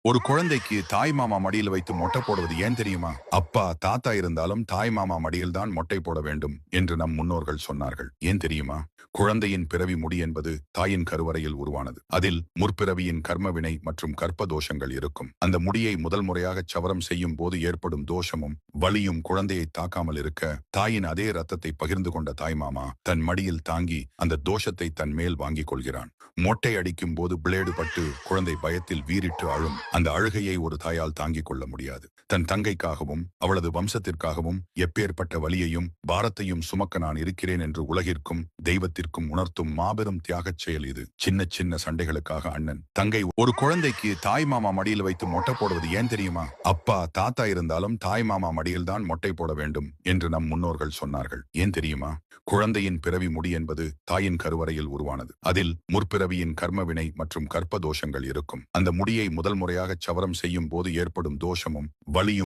ஒரு குழந்தைக்கு தாய் மாமா மடியில் வைத்து மொட்டை போடுவது ஏன் தெரியுமா? அப்பா தாத்தா இருந்தாலும் தாய் மாமா மடியில் தான் மொட்டை போட வேண்டும் என்று நம் முன்னோர்கள் சொன்னார்கள். ஏன் தெரியுமா? குழந்தையின் பிறவி முடி என்பது தாயின் கருவறையில் உருவானது. அதில் முற்பிறவியின் கர்மவினை மற்றும் கற்ப தோஷங்கள் இருக்கும். அந்த முடியை முதல் முறையாக சவரம் செய்யும் போது ஏற்படும் தோஷமும் வலியும் குழந்தையை தாக்காமல் இருக்க தாயின் அதே ரத்தத்தை பகிர்ந்து கொண்ட தாய் மாமா தன் மடியில் தாங்கி அந்த தோஷத்தை தன் மேல் வாங்கிக் கொள்கிறான். மொட்டை அடிக்கும் போது பிளேடு பட்டு குழந்தை பயத்தில் வீறிட்டு அழும். அந்த அழுகையை ஒரு தாயால் தாங்கிக் கொள்ள முடியாது. தன் தங்கைக்காகவும் அவளது வம்சத்திற்காகவும் எப்பேற்பட்ட வலியையும் பாரத்தையும் சுமக்க நான் இருக்கிறேன் என்று உலகிற்கும் தெய்வத்திற்கும் உணர்த்தும் மாபெரும் தியாகச் செயல் இது. சின்ன சின்ன சண்டைகளுக்காக அண்ணன் தங்கை ஒரு குழந்தைக்கு தாய் மாமா மடியில் வைத்து மொட்டை போடுவது ஏன் தெரியுமா? அப்பா தாத்தா இருந்தாலும் தாய் மாமா மடியில் தான் மொட்டை போட வேண்டும் என்று நம் முன்னோர்கள் சொன்னார்கள். ஏன் தெரியுமா? குழந்தையின் பிறவி முடி என்பது தாயின் கருவறையில் உருவானது. அதில் முற்பிறவியின் கர்மவினை மற்றும் கற்ப தோஷங்கள் இருக்கும். அந்த முடியை முதல் முறையாக சவரம் செய்யும் போது ஏற்படும் தோஷமும் வலியும்